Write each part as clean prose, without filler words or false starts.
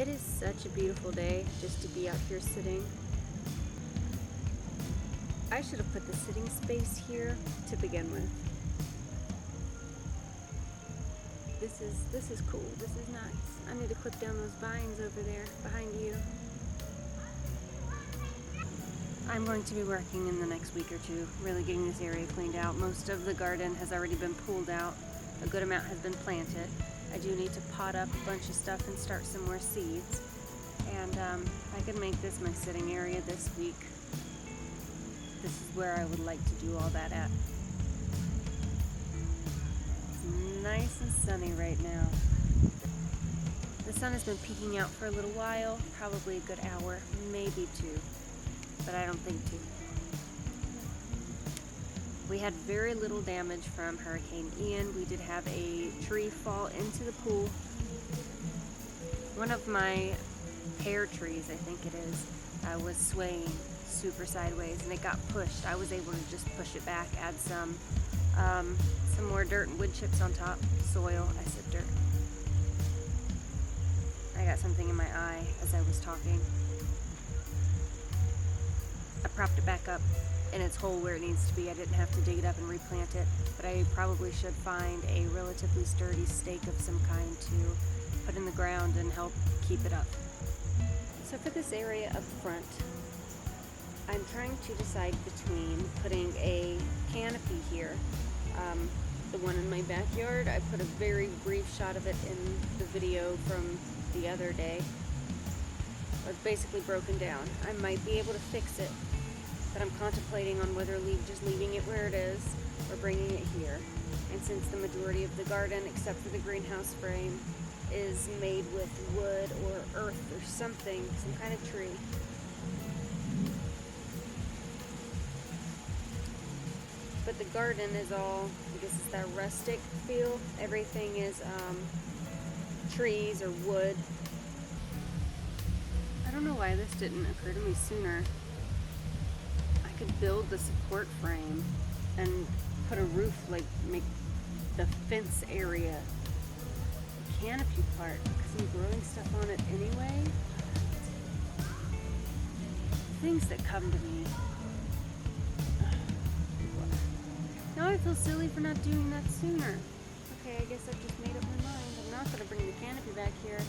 It is such a beautiful day just to be out here sitting. I should have put the sitting space here to begin with. This is cool. This is nice. I need to clip down those vines over there behind you. I'm going to be working in the next week or two, really getting this area cleaned out. Most of the garden has already been pulled out. A good amount has been planted. I do need to pot up a bunch of stuff and start some more seeds. And I could make this my sitting area this week. This is where I would like to do all that at. It's nice and sunny right now. The sun has been peeking out for a little while, probably a good hour, maybe 2, but I don't think 2. We had very little damage from Hurricane Ian. We did have a tree fall into the pool. One of my pear trees, I think it is, was swaying super sideways and it got pushed. I was able to just push it back, add some more dirt and wood chips on top, soil. I said dirt. I got something in my eye as I was talking. I propped it back up in its hole where it needs to be. I didn't have to dig it up and replant it, but I probably should find a relatively sturdy stake of some kind to put in the ground and help keep it up. So for this area up front, I'm trying to decide between putting a canopy here. The one in my backyard, I put a very brief shot of it in the video from the other day. It's basically broken down. I might be able to fix it, but I'm contemplating on whether just leaving it where it is or bringing it here. And since the majority of the garden, except for the greenhouse frame, is made with wood or earth or something, some kind of tree, but the garden is all, I guess it's that rustic feel. Everything is trees or wood. I don't know why this didn't occur to me sooner. I could build the support frame and put a roof, like make the fence area the canopy part, because I'm growing stuff on it anyway. Things that come to me. Now I feel silly for not doing that sooner. Okay, I guess I've just made up my mind. I'm not gonna bring the canopy back here.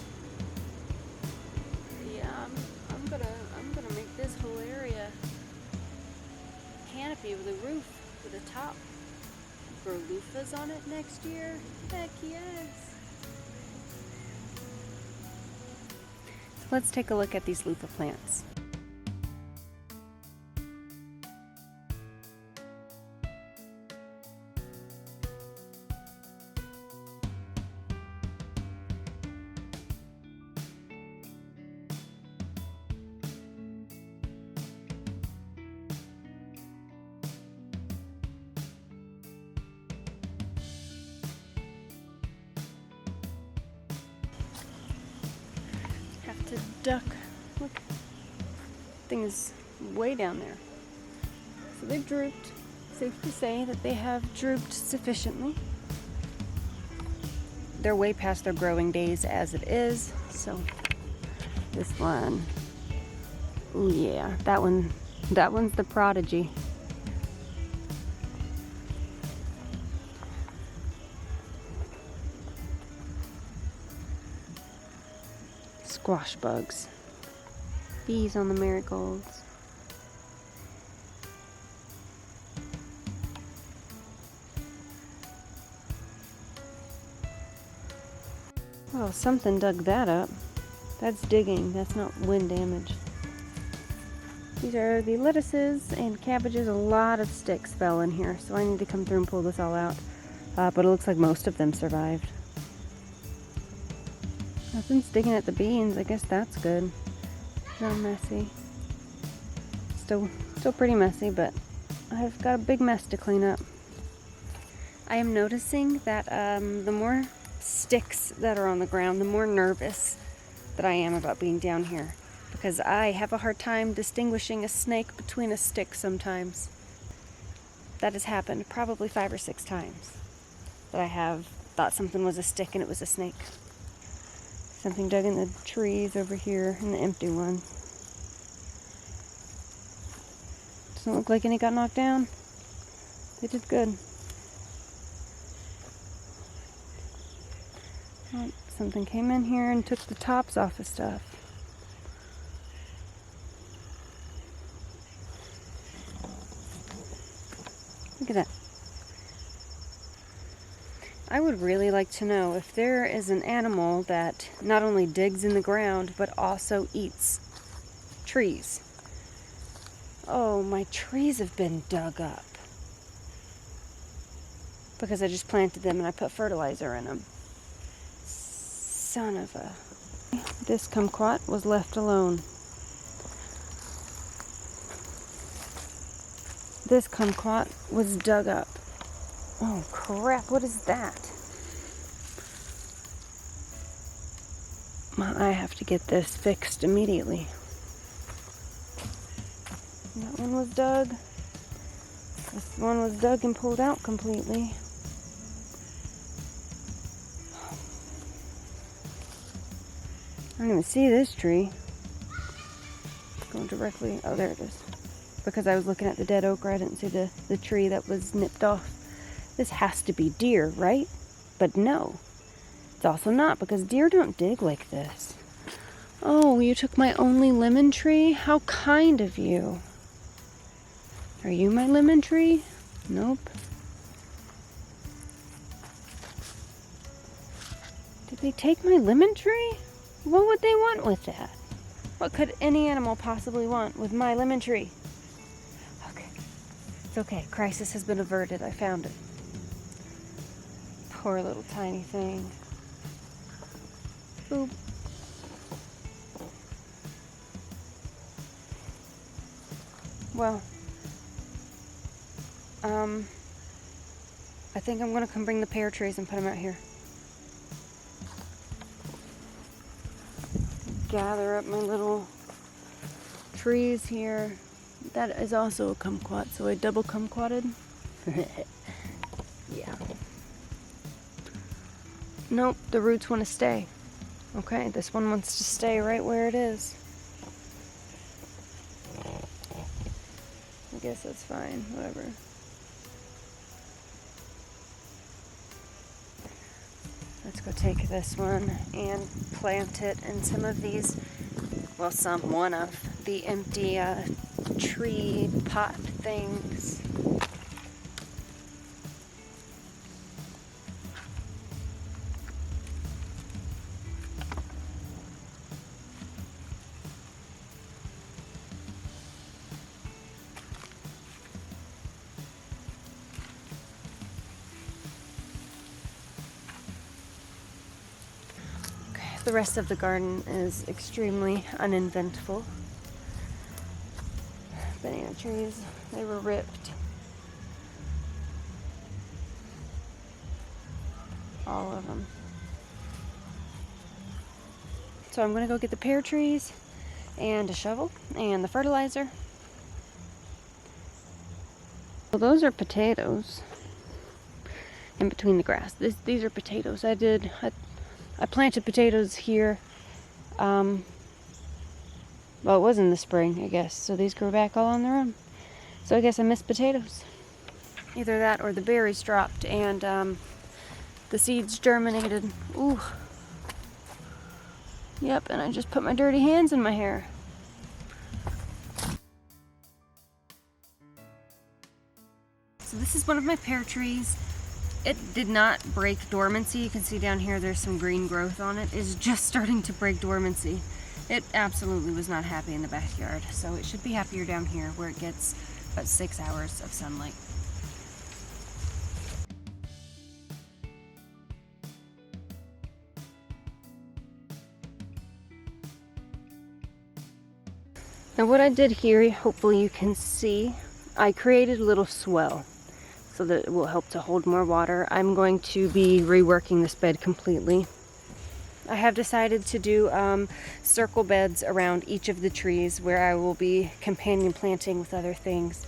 Yeah, I'm gonna make this whole area canopy with a roof with a top. Grow loofahs on it next year. Heck yes. So let's take a look at these loofah plants. To duck. Look, thing is way down there. So they've drooped. Safe to say that they have drooped sufficiently. They're way past their growing days as it is. So this one, oh yeah, that one's the prodigy. Squash bugs, bees on the marigolds. Well, something dug that up. That's digging, that's not wind damage. These are the lettuces and cabbages. A lot of sticks fell in here, so I need to come through and pull this all out. But it looks like most of them survived. Nothing's digging at the beans. I guess that's good. They're messy. Still pretty messy, but I've got a big mess to clean up. I am noticing that the more sticks that are on the ground, the more nervous that I am about being down here, because I have a hard time distinguishing a snake between a stick sometimes. That has happened probably 5 or 6 times that I have thought something was a stick and it was a snake. Something dug in the trees over here, in the empty one. Doesn't look like any got knocked down. They did good. Oh, something came in here and took the tops off of stuff. Look at that. I would really like to know if there is an animal that not only digs in the ground, but also eats trees. Oh, my trees have been dug up. Because I just planted them and I put fertilizer in them. Son of a... This kumquat was left alone. This kumquat was dug up. Oh crap, what is that? I have to get this fixed immediately. That one was dug. This one was dug and pulled out completely. I don't even see this tree. Going directly, oh there it is. Because I was looking at the dead oak, I didn't see the tree that was nipped off. This has to be deer, right? But no. It's also not, because deer don't dig like this. Oh, you took my only lemon tree? How kind of you. Are you my lemon tree? Nope. Did they take my lemon tree? What would they want with that? What could any animal possibly want with my lemon tree? Okay. It's okay. Crisis has been averted. I found it. Poor little tiny thing. Boop. Well, I think I'm gonna come bring the pear trees and put them out here. Gather up my little trees here. That is also a kumquat, so I double kumquatted. Yeah. Nope, the roots want to stay. Okay, this one wants to stay right where it is. I guess that's fine, whatever. Let's go take this one and plant it in some of these, well, one of the empty tree pot things. The rest of the garden is extremely uneventful. Banana trees, they were ripped. All of them. So I'm gonna go get the pear trees and a shovel and the fertilizer. Well, those are potatoes in between the grass. These are potatoes. I planted potatoes here, well, it was in the spring, I guess, so these grew back all on their own. So I guess I missed potatoes. Either that or the berries dropped and the seeds germinated. Ooh. Yep, and I just put my dirty hands in my hair. So this is one of my pear trees. It did not break dormancy. You can see down here there's some green growth on it. It's just starting to break dormancy. It absolutely was not happy in the backyard, so it should be happier down here where it gets about 6 hours of sunlight. Now what I did here, hopefully you can see, I created a little swell so that it will help to hold more water. I'm going to be reworking this bed completely. I have decided to do circle beds around each of the trees where I will be companion planting with other things.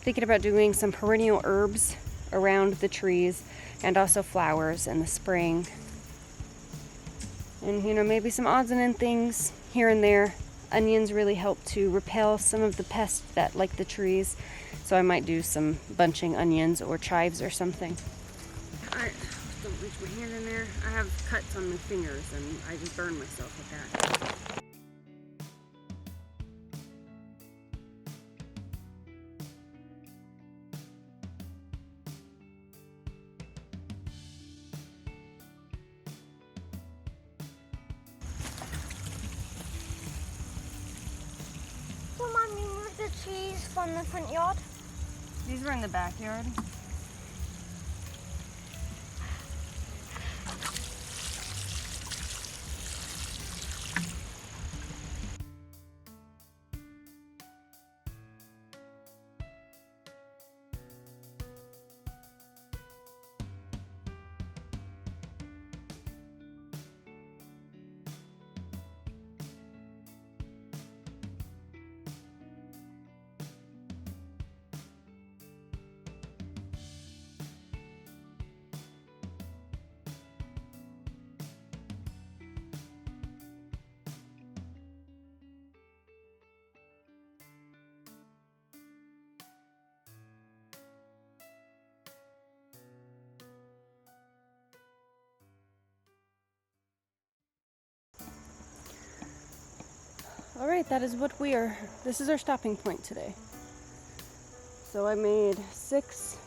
Thinking about doing some perennial herbs around the trees, and also flowers in the spring. And you know, maybe some odds and end things here and there. Onions really help to repel some of the pests that like the trees, so I might do some bunching onions or chives or something. I don't reach my hand in there. I have cuts on my fingers and I just burned myself with that. So Mom, you moved the trees from the front yard? These were in the backyard. All right, this is our stopping point today. So I made 6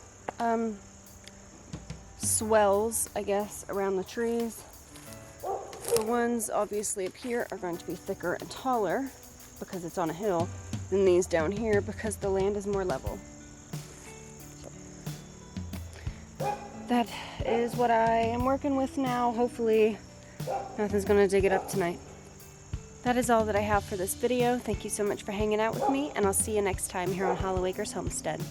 swells, I guess, around the trees. The ones obviously up here are going to be thicker and taller because it's on a hill than these down here because the land is more level. That is what I am working with now. Hopefully nothing's gonna dig it up tonight. That is all that I have for this video. Thank you so much for hanging out with me, and I'll see you next time here on Hollow Acres Homestead.